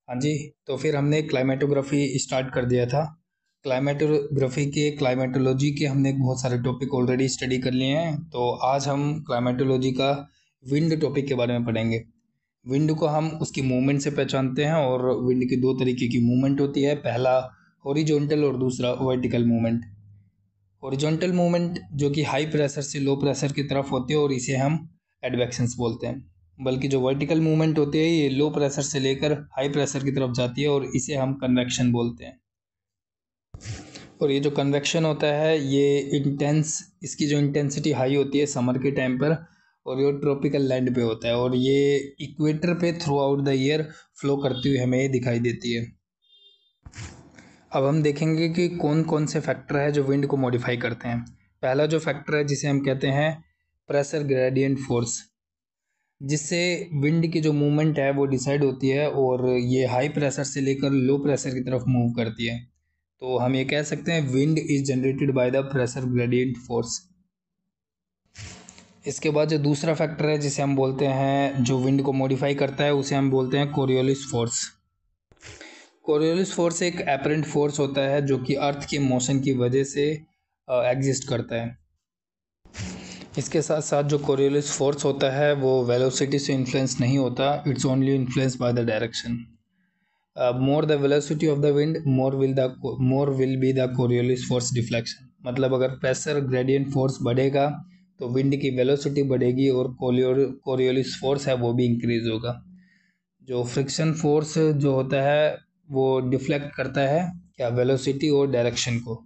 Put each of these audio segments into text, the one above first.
हाँ जी। तो फिर हमने क्लाइमेटोग्राफी स्टार्ट कर दिया था। क्लाइमेटोग्राफी के क्लाइमेटोलॉजी के हमने बहुत सारे टॉपिक ऑलरेडी स्टडी कर लिए हैं। तो आज हम क्लाइमेटोलॉजी का विंड टॉपिक के बारे में पढ़ेंगे। विंड को हम उसकी मूवमेंट से पहचानते हैं और विंड की दो तरीके की मूवमेंट होती है, पहला हॉरिजॉन्टल और दूसरा वर्टिकल मूवमेंट। हॉरिजॉन्टल मूवमेंट जो कि हाई प्रेशर से लो प्रेशर की तरफ होती है और इसे हम एडवेक्शंस बोलते हैं। बल्कि जो वर्टिकल मूवमेंट होती है ये लो प्रेशर से लेकर हाई प्रेशर की तरफ जाती है और इसे हम कन्वेक्शन बोलते हैं। और ये जो कन्वेक्शन होता है ये इसकी जो इंटेंसिटी हाई होती है समर के टाइम पर, और ये ट्रॉपिकल लैंड पे होता है और ये इक्वेटर पे through out the year flow करती हुई हमें दिखाई देती है। अब हम देखेंगे कि कौन कौन से फैक्टर है जो विंड को मॉडिफाई करते हैं। पहला जो फैक्टर है जिसे हम कहते हैं प्रेशर ग्रेडियंट फोर्स, जिससे विंड की जो मूवमेंट है वो डिसाइड होती है और ये हाई प्रेशर से लेकर लो प्रेशर की तरफ मूव करती है। तो हम ये कह सकते हैं wind is generated by the pressure gradient force. इसके बाद जो दूसरा फैक्टर है जिसे हम बोलते हैं जो विंड को मॉडिफाई करता है उसे हम बोलते हैं कोरियोलिस फोर्स। कोरियोलिस फोर्स एक एपरेंट फोर्स होता है जो कि अर्थ के मोशन की वजह से एग्जिस्ट करता है। इसके साथ साथ जो कोरियोलिस फोर्स होता है वो वेलोसिटी से इन्फ्लुएंस नहीं होता, it's only influence by the direction. More the velocity of the wind more will be the Coriolis force deflection. मतलब अगर प्रेशर ग्रेडियंट फोर्स बढ़ेगा तो विंड की वेलोसिटी बढ़ेगी और कोरियोलिस फोर्स है वो भी इंक्रीज होगा। जो फ्रिक्शन फोर्स जो होता है वो डिफ्लेक्ट करता है क्या वेलोसिटी और डायरेक्शन को।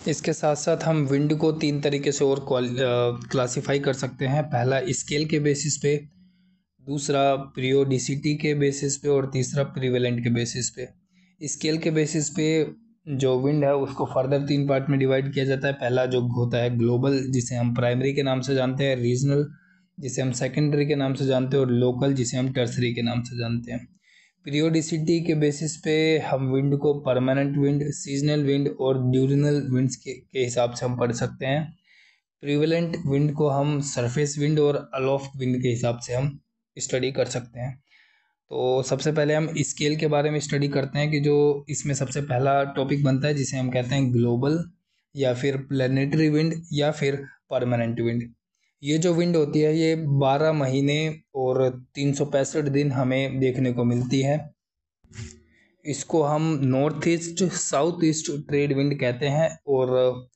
इसके साथ साथ हम विंड को तीन तरीके से और क्लासिफाई कर सकते हैं। पहला स्केल के बेसिस पे, दूसरा पीरियोडिसिटी के बेसिस पे और तीसरा प्रीवेलेंट के बेसिस पे। स्केल के बेसिस पे जो विंड है उसको फर्दर तीन पार्ट में डिवाइड किया जाता है। पहला जो होता है ग्लोबल जिसे हम प्राइमरी के नाम से जानते हैं, रीजनल जिसे हम सेकेंडरी के नाम से जानते हैं और लोकल जिसे हम टर्सरी के नाम से जानते हैं। पीरियोडिसिटी के बेसिस पे हम विंड को परमानेंट विंड, सीजनल विंड और ड्यूरिनल विंड्स के हिसाब से हम पढ़ सकते हैं। प्रीवेलेंट विंड को हम सरफेस विंड और अलोफ्ट विंड के हिसाब से हम स्टडी कर सकते हैं। तो सबसे पहले हम स्केल के बारे में स्टडी करते हैं कि जो इसमें सबसे पहला टॉपिक बनता है जिसे हम कहते हैं ग्लोबल या फिर प्लेनेटरी विंड या फिर परमानेंट विंड। ये जो विंड होती है ये 12 महीने और 365 दिन हमें देखने को मिलती है। इसको हम north east south east trade wind कहते हैं और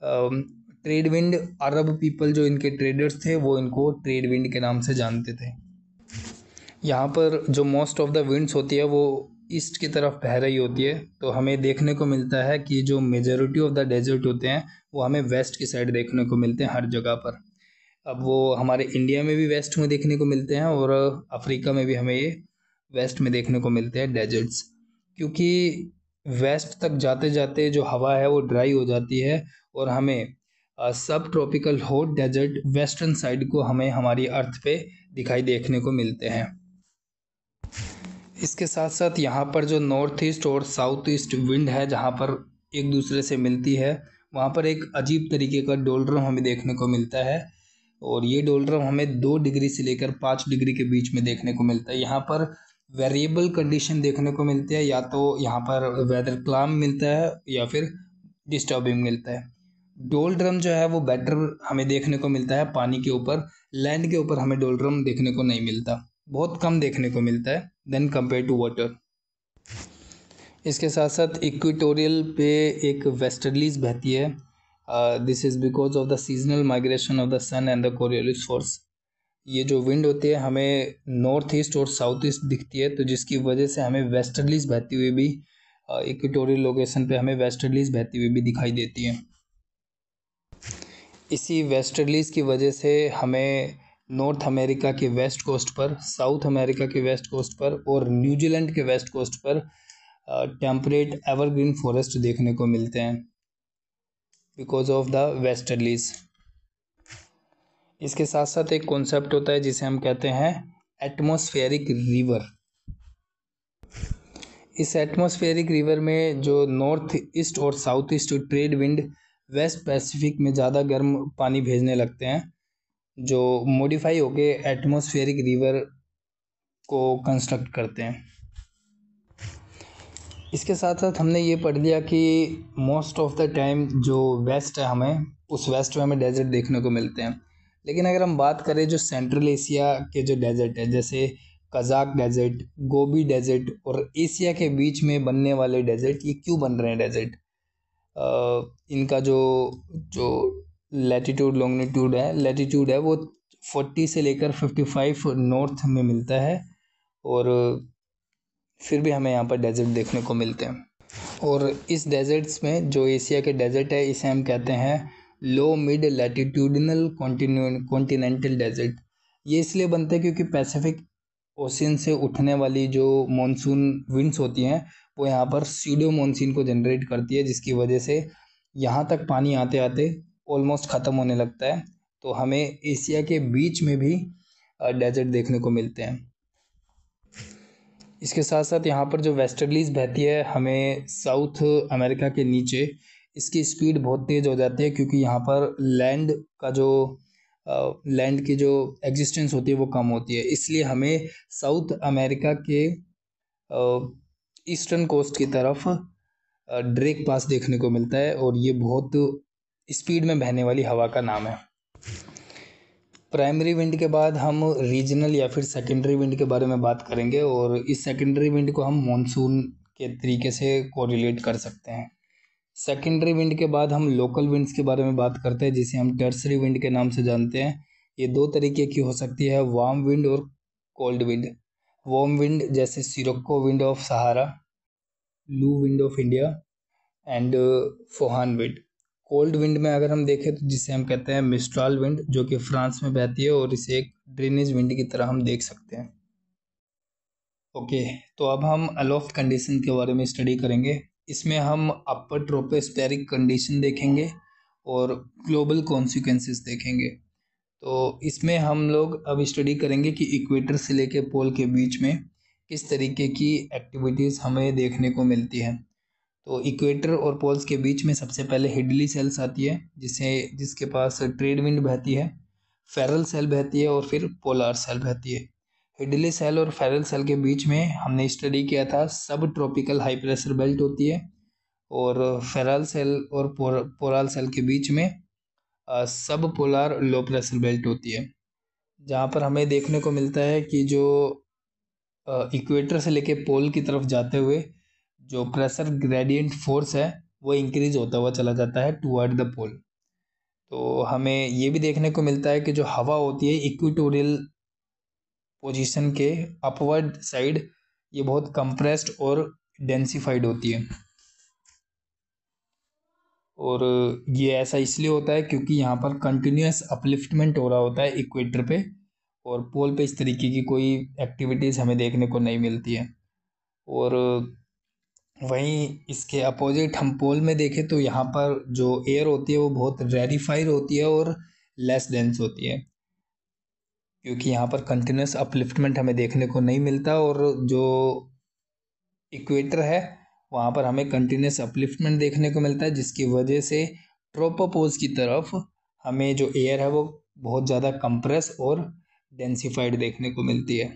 ट्रेड विंड अरब पीपल जो इनके ट्रेडर्स थे वो इनको ट्रेड विंड के नाम से जानते थे। यहाँ पर जो मोस्ट ऑफ द विंड्स होती है वो ईस्ट की तरफ बह रही होती है, तो हमें देखने को मिलता है कि जो मेजॉरिटी ऑफ द डेजर्ट होते हैं वो हमें वेस्ट की साइड देखने को मिलते हैं हर जगह पर। अब वो हमारे इंडिया में भी वेस्ट में देखने को मिलते हैं और अफ्रीका में भी हमें ये वेस्ट में देखने को मिलते हैं डेजर्ट्स। क्योंकि वेस्ट तक जाते जाते जो हवा है वो ड्राई हो जाती है और हमें सब tropical hot desert western side को हमें हमारी अर्थ पे दिखाई देखने को मिलते हैं। इसके साथ साथ यहाँ पर जो नॉर्थ ईस्ट और साउथ ईस्ट विंड है जहाँ पर एक दूसरे से मिलती है वहाँ पर एक अजीब तरीके का डोलड्रम हमें देखने को मिलता है और ये डोलड्रम हमें 2 डिग्री से लेकर 5 डिग्री के बीच में देखने को मिलता है। यहाँ पर वेरिएबल कंडीशन देखने को मिलती है, या तो यहाँ पर वेदर क्लाम मिलता है या फिर डिस्टर्बिंग मिलता है। डोलड्रम जो है वो बेटर हमें देखने को मिलता है पानी के ऊपर, लैंड के ऊपर हमें डोलड्रम देखने को नहीं मिलता, बहुत कम देखने को मिलता है देन कंपेयर टू वाटर। इसके साथ साथ इक्वेटोरियल पे एक वेस्टर्लीज बहती है। This is because of the seasonal migration of the sun and the Coriolis force. ये जो विंड होती है हमें नॉर्थ ईस्ट और साउथ ईस्ट दिखती है, तो जिसकी वजह से हमें वेस्टर्लीज बहती हुई भी इक्वेटोरियल लोकेशन पे हमें वेस्टर्लीज बहती हुई भी दिखाई देती हैं। इसी वेस्टर्लीज की वजह से हमें नॉर्थ अमेरिका के वेस्ट कोस्ट पर, साउथ अमेरिका के वेस्ट कोस्ट पर और न्यूजीलैंड के वेस्ट कोस्ट पर टेम्परेट एवरग्रीन फॉरेस्ट देखने को मिलते हैं बिकॉज ऑफ द वेस्टर्लीज। इसके साथ साथ एक कॉन्सेप्ट होता है जिसे हम कहते हैं एटमॉस्फेरिक रिवर। इस एटमॉस्फेरिक रिवर में जो नॉर्थ ईस्ट और south east trade wind west Pacific में ज़्यादा गर्म पानी भेजने लगते हैं, जो मॉडिफाई होके एटमॉस्फेरिक रिवर को कंस्ट्रक्ट करते हैं। इसके साथ साथ हमने ये पढ़ लिया कि मोस्ट ऑफ द टाइम जो वेस्ट है हमें उस वेस्ट में हमें डेजर्ट देखने को मिलते हैं। लेकिन अगर हम बात करें जो सेंट्रल एशिया के जो डेजर्ट है, जैसे कज़ाक डेजर्ट, गोबी डेजर्ट और एशिया के बीच में बनने वाले डेजर्ट, ये क्यों बन रहे हैं डेजर्ट? इनका जो जो लैटिट्यूड है वो 40 से लेकर 55 नॉर्थ में मिलता है, और फिर भी हमें यहाँ पर डेजर्ट देखने को मिलते हैं। और इस डेजर्ट्स में जो एशिया के डेजर्ट है इसे हम कहते हैं लो मिड लैटिट्यूडनल कॉन्टिनेंटल डेजर्ट। ये इसलिए बनते हैं क्योंकि पैसिफिक ओशियन से उठने वाली जो मॉनसून विंड्स होती हैं वो यहाँ पर स्यूडो मॉनसून को जनरेट करती है, जिसकी वजह से यहाँ तक पानी आते आते ऑलमोस्ट ख़त्म होने लगता है। तो हमें एशिया के बीच में भी डेजर्ट देखने को मिलते हैं। इसके साथ साथ यहाँ पर जो वेस्टर्लीज बहती है हमें साउथ अमेरिका के नीचे, इसकी स्पीड बहुत तेज़ हो जाती है क्योंकि यहाँ पर लैंड की जो एग्जिस्टेंस होती है वो कम होती है, इसलिए हमें साउथ अमेरिका के ईस्टर्न कोस्ट की तरफ ड्रेक पास देखने को मिलता है, और ये बहुत स्पीड में बहने वाली हवा का नाम है। प्राइमरी विंड के बाद हम रीजनल या फिर सेकेंडरी विंड के बारे में बात करेंगे, और इस सेकेंडरी विंड को हम मॉनसून के तरीके से कोरिलेट कर सकते हैं। सेकेंडरी विंड के बाद हम लोकल विंड्स के बारे में बात करते हैं, जिसे हम टर्सरी विंड के नाम से जानते हैं। ये दो तरीके की हो सकती है, वार्म विंड और कोल्ड विंड। वार्म विंड जैसे sirocco wind of Sahara, loo wind of India and foehn wind. Cold wind में अगर हम देखें तो जिसे हम कहते हैं मिस्ट्राल विंड, जो कि फ्रांस में बहती है, और इसे एक ड्रेनेज विंड की तरह हम देख सकते हैं। ओके, तो अब हम अलोफ्ट कंडीशन के बारे में स्टडी करेंगे। इसमें हम अपर ट्रोपोस्फेरिक कंडीशन देखेंगे और ग्लोबल कॉन्सिक्वेंसेस देखेंगे। तो इसमें हम लोग अब स्टडी करेंगे कि इक्वेटर से लेके पोल के बीच में किस तरीके की एक्टिविटीज़ हमें देखने को मिलती है। तो इक्वेटर और पोल्स के बीच में सबसे पहले हिडली सेल्स आती है, जिसके पास ट्रेड विंड बहती है, फेरल सेल बहती है और फिर पोलार सेल बहती है। हिडली सेल और फेरल सेल के बीच में हमने स्टडी किया था सब ट्रॉपिकल हाई प्रेशर बेल्ट होती है, और फेरल सेल और पोलार सेल के बीच में सब पोलार लो प्रेशर बेल्ट होती है। जहाँ पर हमें देखने को मिलता है कि जो इक्वेटर से लेके पोल की तरफ जाते हुए जो प्रेशर ग्रेडियंट फोर्स है वो इंक्रीज होता हुआ चला जाता है टुवर्ड द पोल। तो हमें ये भी देखने को मिलता है कि जो हवा होती है इक्वेटोरियल पोजीशन के अपवर्ड साइड, ये बहुत कंप्रेस्ड और डेंसिफाइड होती है। और ये ऐसा इसलिए होता है क्योंकि यहाँ पर कंटिन्यूस अपलिफ्टमेंट हो रहा होता है इक्वेटर पे, और पोल पे इस तरीके की कोई एक्टिविटीज़ हमें देखने को नहीं मिलती है। और वहीं इसके अपोजिट हम पोल में देखें तो यहाँ पर जो एयर होती है वो बहुत रेरिफाइड होती है और लेस डेंस होती है, क्योंकि यहाँ पर कंटिन्यूस अपलिफ्टमेंट हमें देखने को नहीं मिलता, और जो इक्वेटर है वहाँ पर हमें कंटिन्यूस अपलिफ्टमेंट देखने को मिलता है, जिसकी वजह से ट्रोपोपोज की तरफ हमें जो एयर है वो बहुत ज़्यादा कंप्रेस और डेंसिफाइड देखने को मिलती है।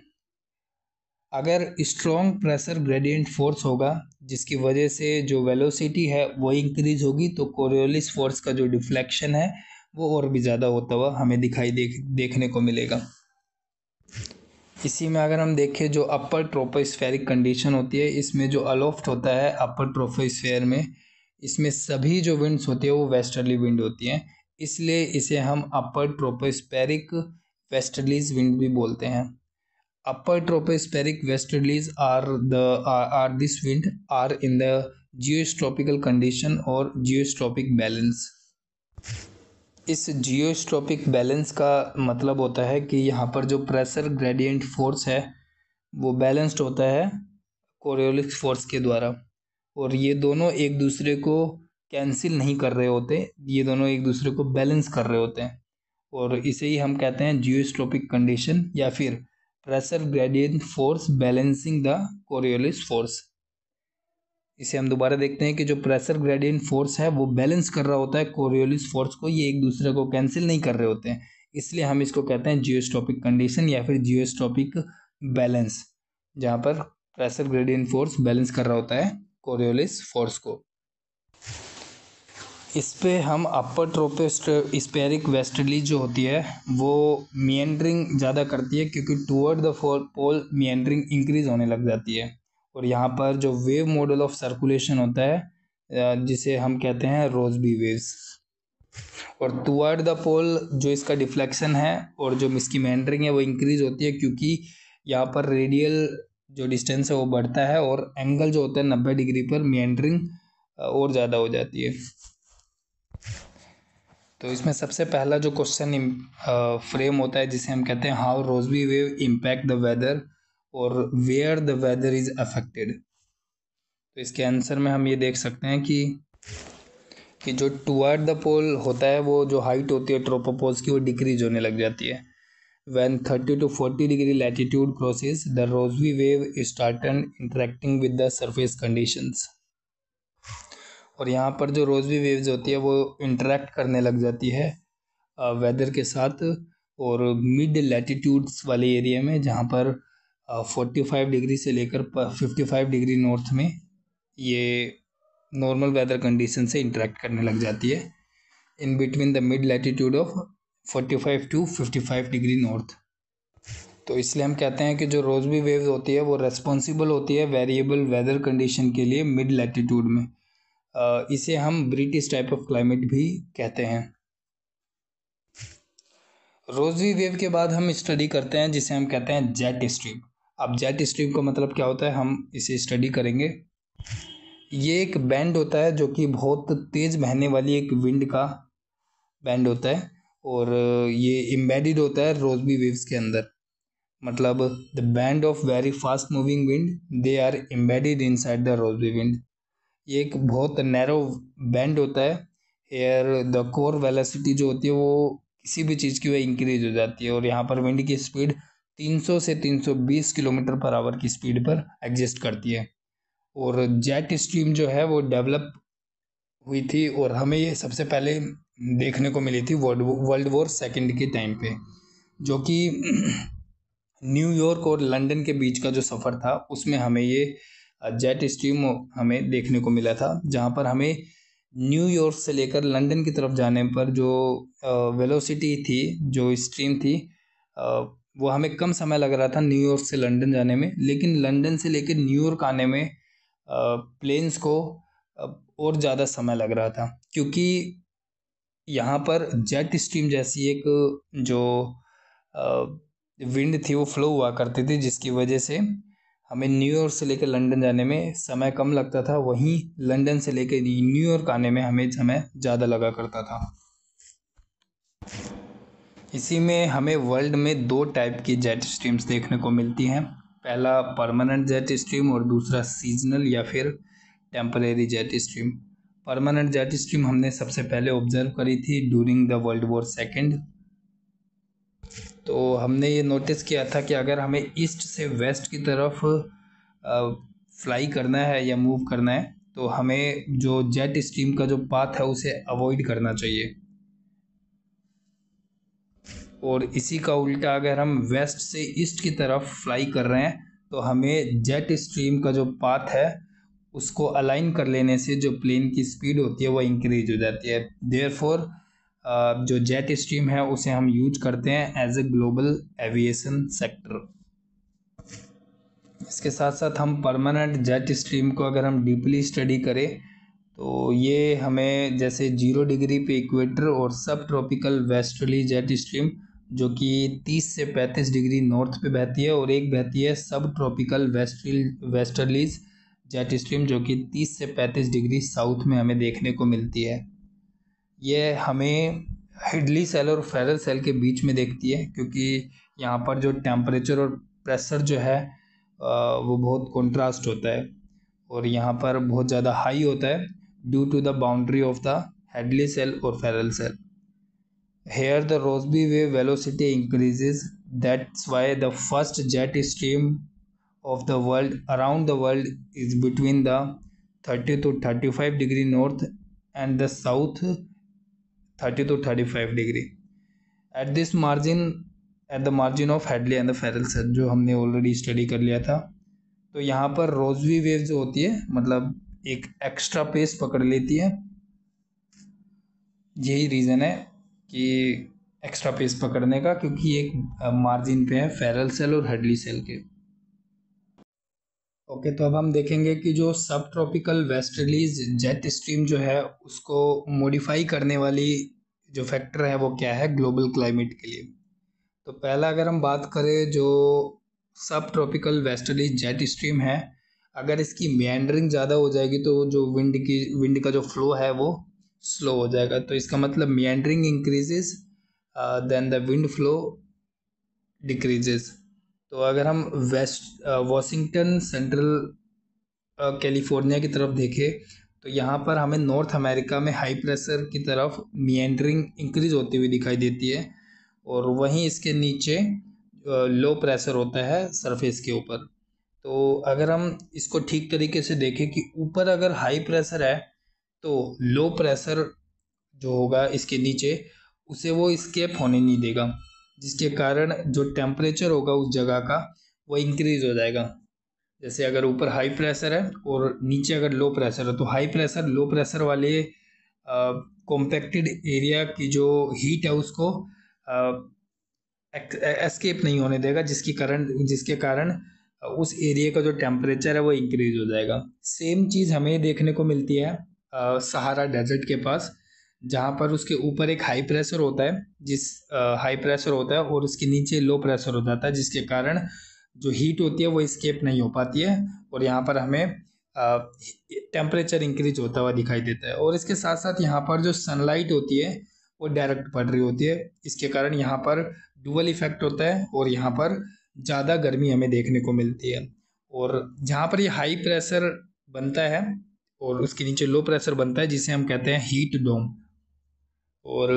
अगर स्ट्रॉन्ग प्रेशर ग्रेडियंट फोर्स होगा जिसकी वजह से जो वेलोसिटी है वो इंक्रीज होगी, तो कोरियोलिस फोर्स का जो डिफ्लेक्शन है वो और भी ज़्यादा होता हुआ हमें देखने को मिलेगा। इसी में अगर हम देखें जो अपर ट्रोपोस्फेरिक कंडीशन होती है, इसमें जो अलोफ्ट होता है अपर ट्रोपोस्फेयर में, इसमें सभी जो विंड्स होती है वो वेस्टर्ली विंड होती हैं, इसलिए इसे हम अपर ट्रोपोस्फेरिक वेस्टर्लीज विंड भी बोलते हैं। Upper tropospheric westerlies are this wind are in the geostropical condition और geostropic balance। इस geostropic balance का मतलब होता है कि यहाँ पर जो प्रेशर ग्रेडियंट फोर्स है वो बैलेंस्ड होता है कोरियोलिस फोर्स के द्वारा, और ये दोनों एक दूसरे को कैंसिल नहीं कर रहे होते, ये दोनों एक दूसरे को बैलेंस कर रहे होते हैं, और इसे ही हम कहते हैं जियोस्ट्रोपिक कंडीशन या फिर pressure gradient force balancing the Coriolis force. इसे हम दोबारा देखते हैं कि जो प्रेशर ग्रेडियंट फोर्स है वो बैलेंस कर रहा होता है कोरियोलिस फोर्स को, ये एक दूसरे को कैंसिल नहीं कर रहे होते हैं, इसलिए हम इसको कहते हैं जियोस्ट्रोपिक कंडीशन या फिर जियोस्ट्रोपिक बैलेंस, जहाँ पर प्रेशर ग्रेडियंट फोर्स बैलेंस कर रहा होता है कोरियोलिस फोर्स को। इस पे हम अपर ट्रोपोस्फेरिक वेस्टर्ली जो होती है वो मिएंडरिंग ज़्यादा करती है, क्योंकि टुवर्ड द पोल मिएंडरिंग इंक्रीज होने लग जाती है। और यहाँ पर जो वेव मॉडल ऑफ सर्कुलेशन होता है जिसे हम कहते हैं रोजबी वेव्स। और टुवर्ड द पोल जो इसका डिफ्लेक्शन है और जो इसकी मिएंडरिंग है वो इंक्रीज होती है, क्योंकि यहाँ पर रेडियल जो डिस्टेंस है वो बढ़ता है और एंगल जो होता है 90 डिग्री पर मिएंडरिंग और ज़्यादा हो जाती है। तो इसमें सबसे पहला जो क्वेश्चन फ्रेम होता है जिसे हम कहते हैं how Rossby wave impact the weather और where the weather is affected. तो इसके आंसर में हम ये देख सकते हैं कि जो टुवर्ड द पोल होता है वो जो हाइट होती है ट्रोपोपोल्स की वो डिक्रीज होने लग जाती है। When 30 to 40 degree latitude crosses, the Rossby wave started interacting with the surface conditions। और यहाँ पर जो रोजबी वेव्स होती है वो इंटरेक्ट करने लग जाती है वेदर के साथ। और मिड लैटिट्यूड्स वाले एरिया में जहाँ पर 45 डिग्री से लेकर 55 डिग्री नॉर्थ में ये नॉर्मल वेदर कंडीशन से इंटरेक्ट करने लग जाती है, in between the mid latitude of 45 to 55 degree north. तो इसलिए हम कहते हैं कि जो रोजबी वेव्स होती है वो रेस्पॉन्सिबल होती है वेरिएबल वेदर कंडीशन के लिए मिड लैटिट्यूड में। इसे हम ब्रिटिश टाइप ऑफ क्लाइमेट भी कहते हैं। रोजबी वेव के बाद हम स्टडी करते हैं जिसे हम कहते हैं जेट स्ट्रीम। अब जेट स्ट्रीम का मतलब क्या होता है हम इसे स्टडी करेंगे। ये एक बैंड होता है जो कि बहुत तेज़ बहने वाली एक विंड का बैंड होता है और ये एम्बेडेड होता है रोजबी वेव्स के अंदर। मतलब the band of very fast moving wind they are embedded inside the Rossby wind. ये एक बहुत नैरो बैंड होता है। एयर द कोर वेलोसिटी जो होती है वो किसी भी चीज़ की वह इंक्रीज हो जाती है। और यहाँ पर विंड की स्पीड 300 से 320 किलोमीटर पर आवर की स्पीड पर एग्जिस्ट करती है। और जेट स्ट्रीम जो है वो डेवलप हुई थी और हमें ये सबसे पहले देखने को मिली थी वर्ल्ड वॉर सेकेंड के टाइम पे, जो कि न्यूयॉर्क और लंदन के बीच का जो सफ़र था उसमें हमें ये जेट स्ट्रीम हमें देखने को मिला था, जहाँ पर हमें न्यूयॉर्क से लेकर लंदन की तरफ जाने पर जो वेलोसिटी थी, जो स्ट्रीम थी, वो हमें कम समय लग रहा था न्यूयॉर्क से लंदन जाने में। लेकिन लंदन से लेकर न्यूयॉर्क आने में प्लेन्स को और ज़्यादा समय लग रहा था, क्योंकि यहाँ पर जेट स्ट्रीम जैसी एक जो विंड थी वो फ्लो हुआ करती थी, जिसकी वजह से हमें न्यूयॉर्क से लेकर लंदन जाने में समय कम लगता था। वहीं लंदन से लेकर न्यूयॉर्क आने में हमें समय ज़्यादा लगा करता था। इसी में हमें वर्ल्ड में दो टाइप की जेट स्ट्रीम्स देखने को मिलती हैं। पहला परमानेंट जेट स्ट्रीम और दूसरा सीजनल या फिर temporary jet stream. Permanent jet stream हमने सबसे पहले ऑब्जर्व करी थी during the world war second. तो हमने ये नोटिस किया था कि अगर हमें ईस्ट से वेस्ट की तरफ फ्लाई करना है या मूव करना है तो हमें जो जेट स्ट्रीम का जो पाथ है उसे अवॉइड करना चाहिए। और इसी का उल्टा अगर हम वेस्ट से ईस्ट की तरफ फ्लाई कर रहे हैं तो हमें जेट स्ट्रीम का जो पाथ है उसको अलाइन कर लेने से जो प्लेन की स्पीड होती है वो इंक्रीज हो जाती है। देयरफॉर जो जेट स्ट्रीम है उसे हम यूज करते हैं as a global aviation sector. इसके साथ साथ हम परमानेंट जेट स्ट्रीम को अगर हम डीपली स्टडी करें तो ये हमें जैसे 0 डिग्री पे इक्वेटर और सब ट्रॉपिकल वेस्टर्ली जेट स्ट्रीम जो कि 30 से 35 डिग्री नॉर्थ पे बहती है, और एक बहती है सब ट्रॉपिकल वेस्टर्लीज जेट स्ट्रीम जो कि 30 से 35 डिग्री साउथ में हमें देखने को मिलती है। ये हमें हिडली सेल और फेरल सेल के बीच में देखती है, क्योंकि यहाँ पर जो टेम्परेचर और प्रेशर जो है वो बहुत कंट्रास्ट होता है और यहाँ पर बहुत ज़्यादा हाई होता है due to the boundary of the Hadley cell और Ferrel cell. Here the Rossby wave velocity increases. That's why the first jet stream of the world around the world is between the 30 to 35 degree north and the south 30 to 35 degree at this margin, at the margin of Hadley and the Ferrel जो हमने already study कर लिया था। तो यहाँ पर रोजबी wave जो होती है मतलब एक एक्स्ट्रा पेस पकड़ लेती है। यही रीज़न है कि एक्स्ट्रा पेस पकड़ने का, क्योंकि एक मार्जिन पे है फेरल सेल और हेडली सेल के। ओके, तो अब हम देखेंगे कि जो सब ट्रॉपिकल वेस्टर्लीज जेट स्ट्रीम जो है उसको मॉडिफाई करने वाली जो फैक्टर है वो क्या है ग्लोबल क्लाइमेट के लिए। तो पहला अगर हम बात करें जो सब ट्रॉपिकल वेस्टर्ली जेट स्ट्रीम है, अगर इसकी मेंडरिंग ज़्यादा हो जाएगी तो जो विंड का जो फ्लो है वो स्लो हो जाएगा। तो इसका मतलब meandering increases then the wind flow decreases. तो अगर हम वॉशिंगटन सेंट्रल कैलिफोर्निया की तरफ देखें तो यहाँ पर हमें नॉर्थ अमेरिका में हाई प्रेशर की तरफ मेंडरिंग इंक्रीज होती हुई दिखाई देती है, और वहीं इसके नीचे लो प्रेशर होता है सरफेस के ऊपर। तो अगर हम इसको ठीक तरीके से देखें कि ऊपर अगर हाई प्रेशर है तो लो प्रेशर जो होगा इसके नीचे उसे वो स्केप होने नहीं देगा, जिसके कारण जो टेम्परेचर होगा उस जगह का वो इंक्रीज हो जाएगा। जैसे अगर ऊपर हाई प्रेशर है और नीचे अगर लो प्रेशर है तो हाई प्रेशर लो प्रेशर वाले कॉम्पैक्टेड एरिया की जो हीट है उसको एस्केप नहीं होने देगा, जिसके कारण उस एरिया का जो टेम्परेचर है वो इंक्रीज हो जाएगा। सेम चीज़ हमें देखने को मिलती है सहारा डेजर्ट के पास, जहाँ पर उसके ऊपर एक हाई प्रेशर होता है, हाई प्रेशर होता है और उसके नीचे लो प्रेशर हो जाता है, जिसके कारण जो हीट होती है वो स्केप नहीं हो पाती है और यहाँ पर हमें टेम्परेचर इंक्रीज होता हुआ दिखाई देता है। और इसके साथ साथ यहाँ पर जो सनलाइट होती है वो डायरेक्ट पड़ रही होती है, इसके कारण यहाँ पर डुअल इफेक्ट होता है और यहाँ पर ज़्यादा गर्मी हमें देखने को मिलती है। और जहाँ पर ये हाई प्रेशर बनता है और उसके नीचे लो प्रेशर बनता है जिसे हम कहते हैं हीट डोम। और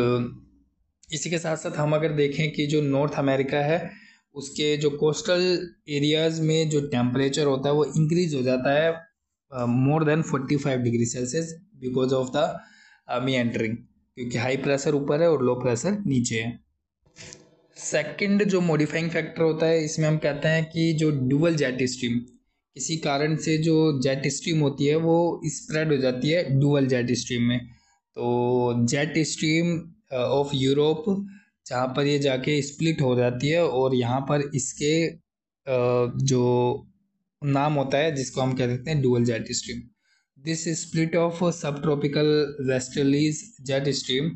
इसी के साथ साथ हम अगर देखें कि जो नॉर्थ अमेरिका है उसके जो कोस्टल एरियाज़ में जो टेम्परेचर होता है वो इंक्रीज हो जाता है more than 45 degree Celsius because of the meandering, क्योंकि हाई प्रेशर ऊपर है और लो प्रेशर नीचे है। सेकंड जो मॉडिफाइंग फैक्टर होता है इसमें हम कहते हैं कि जो डुअल जेट स्ट्रीम, किसी कारण से जो जेट स्ट्रीम होती है वो स्प्रेड हो जाती है डुअल जेट स्ट्रीम में। तो जेट स्ट्रीम ऑफ यूरोप जहाँ पर ये जाके स्प्लिट हो जाती है और यहाँ पर इसके जो नाम होता है जिसको हम कह देते हैं dual jet stream. This split of subtropical westerlies jet stream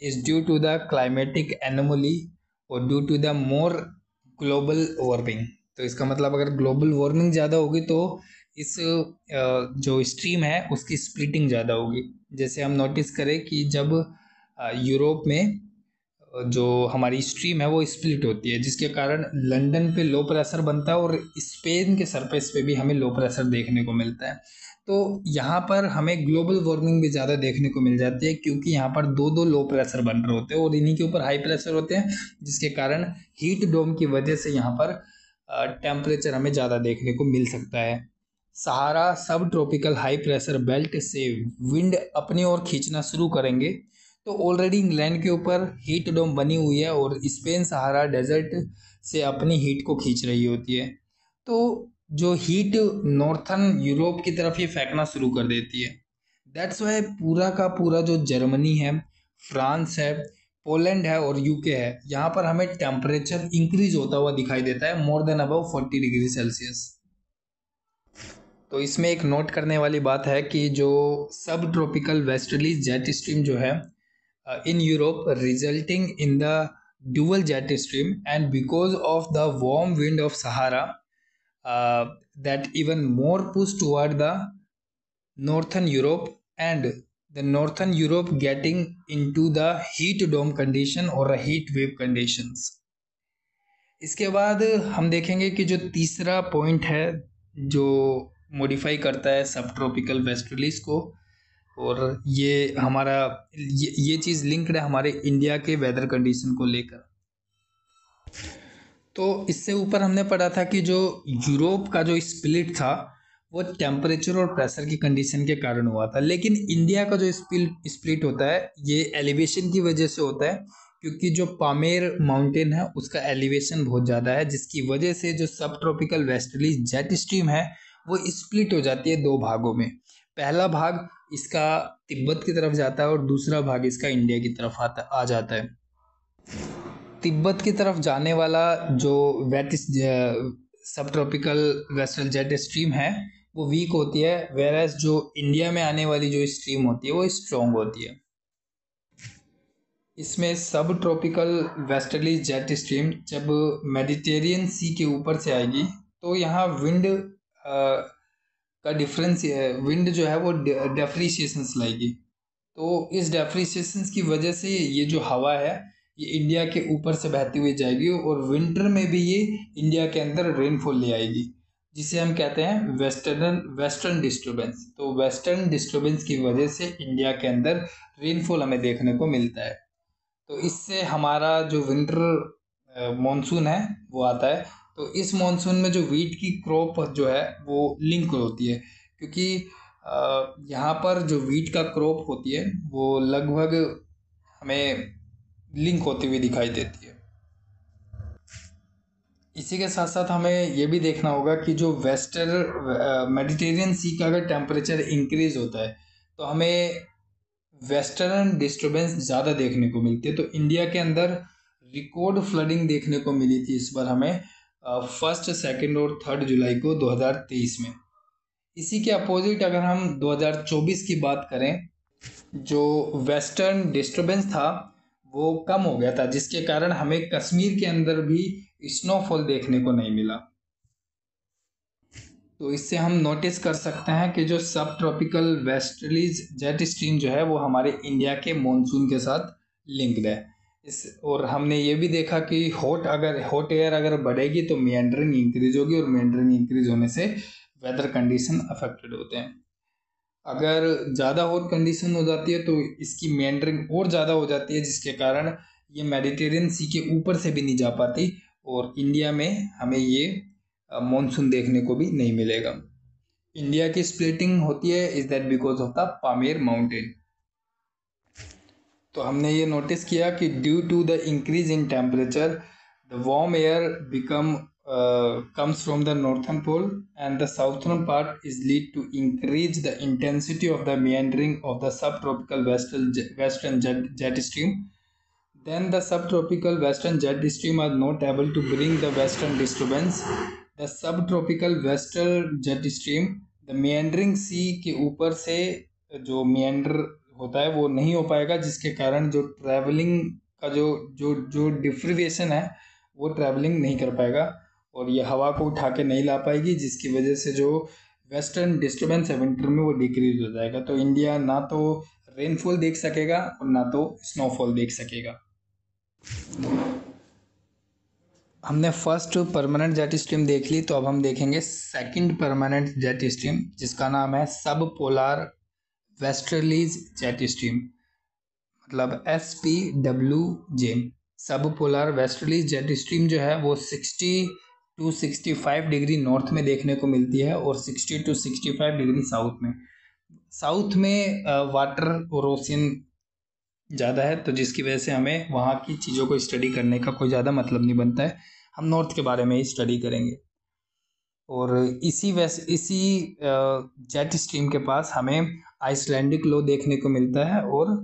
is due to the climatic anomaly और due to the more global warming. तो इसका मतलब अगर ग्लोबल वार्मिंग ज़्यादा होगी तो इस जो स्ट्रीम है उसकी स्प्लिटिंग ज़्यादा होगी। जैसे हम नोटिस करें कि जब यूरोप में जो हमारी स्ट्रीम है वो स्प्लिट होती है, जिसके कारण लंदन पे लो प्रेशर बनता है और स्पेन के सरफेस पे भी हमें लो प्रेशर देखने को मिलता है। तो यहाँ पर हमें ग्लोबल वार्मिंग भी ज़्यादा देखने को मिल जाती है, क्योंकि यहाँ पर दो दो लो प्रेशर बन रहे होते हैं और इन्हीं के ऊपर हाई प्रेशर होते हैं, जिसके कारण हीट डोम की वजह से यहाँ पर टेम्परेचर हमें ज़्यादा देखने को मिल सकता है। सहारा सब ट्रॉपिकल हाई प्रेशर बेल्ट से विंड अपनी ओर खींचना शुरू करेंगे तो ऑलरेडी इंग्लैंड के ऊपर हीट डोम बनी हुई है और स्पेन सहारा डेजर्ट से अपनी हीट को खींच रही होती है। तो जो हीट नॉर्थन यूरोप की तरफ ये फेंकना शुरू कर देती है। दैट्स वाई पूरा का पूरा जो जर्मनी है, फ्रांस है, पोलैंड है और यूके है, यहाँ पर हमें टेम्परेचर इंक्रीज होता हुआ दिखाई देता है more then above 40 degree Celsius. तो इसमें एक नोट करने वाली बात है कि जो सब ट्रॉपिकल वेस्टर्ली जेट स्ट्रीम जो है in Europe resulting in the dual jet stream, and because of the warm wind of Sahara that even more push toward the northern Europe, and the northern Europe getting into the heat dome condition or a heat wave conditions। इसके बाद हम देखेंगे कि जो तीसरा point है जो modify करता है सब ट्रॉपिकल वेस्टर्लीज को, और ये हमारा ये चीज़ लिंक्ड है हमारे इंडिया के वेदर कंडीशन को लेकर। तो इससे ऊपर हमने पढ़ा था कि जो यूरोप का जो स्प्लिट था वो टेम्परेचर और प्रेशर की कंडीशन के कारण हुआ था, लेकिन इंडिया का जो स्प्लिट होता है ये एलिवेशन की वजह से होता है, क्योंकि जो पामेर माउंटेन है उसका एलिवेशन बहुत ज़्यादा है, जिसकी वजह से जो सब ट्रॉपिकल वेस्टर्ली जेट स्ट्रीम है वो स्प्लिट हो जाती है दो भागों में। पहला भाग इसका तिब्बत की तरफ जाता है और दूसरा भाग इसका इंडिया की तरफ आ जाता है। तिब्बत की तरफ जाने वाला जो वेट सब ट्रॉपिकल वेस्टर्न जेट स्ट्रीम है वो वीक होती है, वेयर एज जो इंडिया में आने वाली जो स्ट्रीम होती है वो स्ट्रॉन्ग होती है। इसमें सब ट्रॉपिकल वेस्टर्ली जेट स्ट्रीम जब मेडिटेरियन सी के ऊपर से आएगी तो यहाँ विंड का डिफरेंस, विंड जो है वो डेप्रिसिएशंस लाएगी। तो इस डेप्रिसिएशंस की वजह से ये जो हवा है ये इंडिया के ऊपर से बहती हुई जाएगी और विंटर में भी ये इंडिया के अंदर रेनफॉल ले आएगी, जिसे हम कहते हैं वेस्टर्न डिस्टर्बेंस। तो वेस्टर्न डिस्टर्बेंस की वजह से इंडिया के अंदर रेनफॉल हमें देखने को मिलता है। तो इससे हमारा जो विंटर मॉनसून है वो आता है। तो इस मॉनसून में जो वीट की क्रॉप जो है वो लिंक होती है, क्योंकि यहाँ पर जो वीट का क्रॉप होती है वो लगभग हमें लिंक होती हुई दिखाई देती है। इसी के साथ साथ हमें ये भी देखना होगा कि जो वेस्टर्न मेडिटेरियन सी का अगर टेम्परेचर इंक्रीज होता है तो हमें वेस्टर्न डिस्टर्बेंस ज़्यादा देखने को मिलती है। तो इंडिया के अंदर रिकॉर्ड फ्लडिंग देखने को मिली थी इस बार हमें 1, 2 और 3 जुलाई को 2023 में। इसी के अपोजिट अगर हम 2024 की बात करें, जो वेस्टर्न डिस्टर्बेंस था वो कम हो गया था, जिसके कारण हमें कश्मीर के अंदर भी स्नोफॉल देखने को नहीं मिला। तो इससे हम नोटिस कर सकते हैं कि जो सब ट्रॉपिकल वेस्टर्लीज जेट स्ट्रीम जो है वो हमारे इंडिया के मॉनसून के साथ लिंक्ड है। और हमने ये भी देखा कि हॉट एयर अगर बढ़ेगी तो मेंडरिंग इंक्रीज होगी और मेंडरिंग इंक्रीज होने से वेदर कंडीशन अफेक्टेड होते हैं। अगर ज़्यादा हॉट कंडीशन हो जाती है तो इसकी मेंडरिंग और ज़्यादा हो जाती है, जिसके कारण ये मेडिटेरियन सी के ऊपर से भी नहीं जा पाती और इंडिया में हमें ये मॉनसून देखने को भी नहीं मिलेगा। इंडिया की स्प्लिटिंग होती है is that because of the Pamir mountain. तो हमने ये नोटिस किया कि due to the increase in temperature the warm air become comes from the northern pole and the southern part is lead to increase the intensity of the meandering of the subtropical western jet stream. Then the subtropical western jet stream are not able to bring the western disturbance. The subtropical western jet stream the meandering sea के ऊपर से जो meander होता है वो नहीं हो पाएगा, जिसके कारण जो ट्रैवलिंग का जो जो जो डिफ्रीवेशन है वो ट्रैवलिंग नहीं कर पाएगा और ये हवा को उठा के नहीं ला पाएगी, जिसकी वजह से जो वेस्टर्न डिस्टर्बेंस है विंटर में वो डिक्रीज हो जाएगा। तो इंडिया ना तो रेनफॉल देख सकेगा और ना तो स्नोफॉल देख सकेगा। हमने फर्स्ट परमानेंट जेट स्ट्रीम देख ली, तो अब हम देखेंगे सेकंड परमानेंट जेट स्ट्रीम, जिसका नाम है सब पोलार वेस्टर्लीज जेट स्ट्रीम, मतलब SPWJ। सब पोलार वेस्टर्लीज जेट स्ट्रीम जो है वो 60 to 65 डिग्री नॉर्थ में देखने को मिलती है और 60 to 65 डिग्री साउथ में वाटर और ओशियन ज़्यादा है, तो जिसकी वजह से हमें वहाँ की चीज़ों को स्टडी करने का कोई ज़्यादा मतलब नहीं बनता है। हम नॉर्थ के बारे में ही स्टडी करेंगे। और इसी जेट स्ट्रीम के पास हमें आइसलैंडिक लो देखने को मिलता है और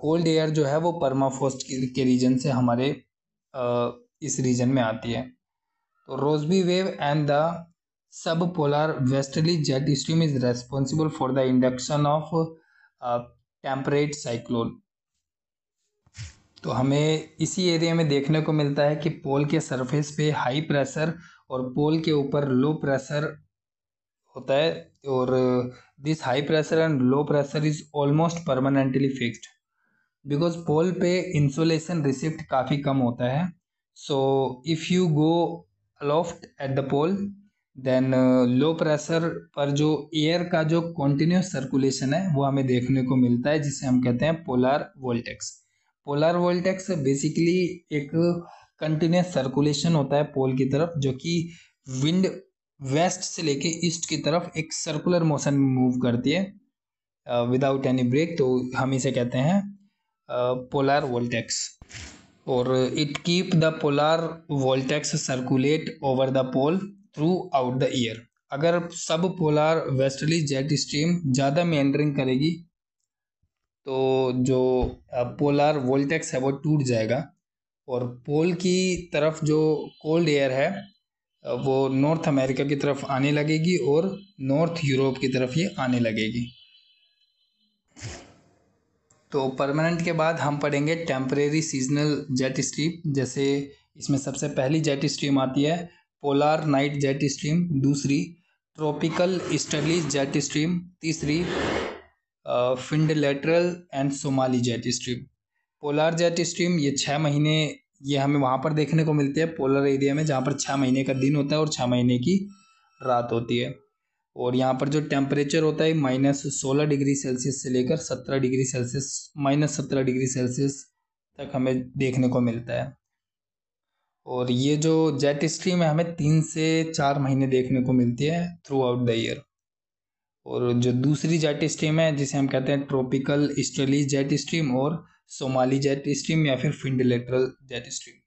कोल्ड एयर जो है वो परमाफ्रॉस्ट के रीजन से हमारे इस रीजन में आती है। तो Rossby wave and the subpolar westerly jet stream is responsible for the induction of temperate cyclone. तो हमें इसी एरिया में देखने को मिलता है कि पोल के सरफेस पे हाई प्रेशर और पोल के ऊपर लो प्रेशर होता है और this high pressure and low pressure is almost permanently fixed because pole पे इंसुलेशन रिसिप्ट काफ़ी कम होता है। So if you go aloft at the pole then low pressure पर जो एयर का जो कॉन्टिन्यूस सर्कुलेशन है वो हमें देखने को मिलता है, जिसे हम कहते हैं पोलर वोल्टेक्स। पोलर वोल्टेक्स बेसिकली एक कंटिन्यूस सर्कुलेशन होता है पोल की तरफ, जो कि विंड वेस्ट से लेके ईस्ट की तरफ एक सर्कुलर मोशन में मूव करती है विदाउट एनी ब्रेक। तो हम इसे कहते हैं पोलर वोल्टेक्स। और it keep the polar vortex circulate over the pole throughout the year. अगर subpolar westerly jet stream ज़्यादा मेंडरिंग करेगी तो जो पोलार वोल्टेक्स है वो टूट जाएगा और पोल की तरफ जो कोल्ड एयर है वो नॉर्थ अमेरिका की तरफ आने लगेगी और नॉर्थ यूरोप की तरफ ये आने लगेगी। तो परमानेंट के बाद हम पढ़ेंगे टेम्परेरी सीजनल जेट स्ट्रीम। जैसे इसमें सबसे पहली जेट स्ट्रीम आती है पोलार नाइट जेट स्ट्रीम, दूसरी ट्रॉपिकल ईस्टर्ली जेट स्ट्रीम, तीसरी Findlater and Somali jet stream. Polar jet stream ये 6 महीने ये हमें वहाँ पर देखने को मिलती है पोलर एरिया में, जहाँ पर 6 महीने का दिन होता है और 6 महीने की रात होती है। और यहाँ पर जो टेम्परेचर होता है -16 डिग्री सेल्सियस से लेकर 17 डिग्री सेल्सियस -17 डिग्री सेल्सियस तक हमें देखने को मिलता है। और ये जो जेट स्ट्रीम है हमें 3 से 4 महीने देखने को मिलती है थ्रू आउट द ईयर। और जो दूसरी जेट स्ट्रीम है जिसे हम कहते हैं ट्रॉपिकल ईस्टर्ली जेट स्ट्रीम और सोमाली जेट स्ट्रीम या फिर फिंडलेटरल जेट स्ट्रीम।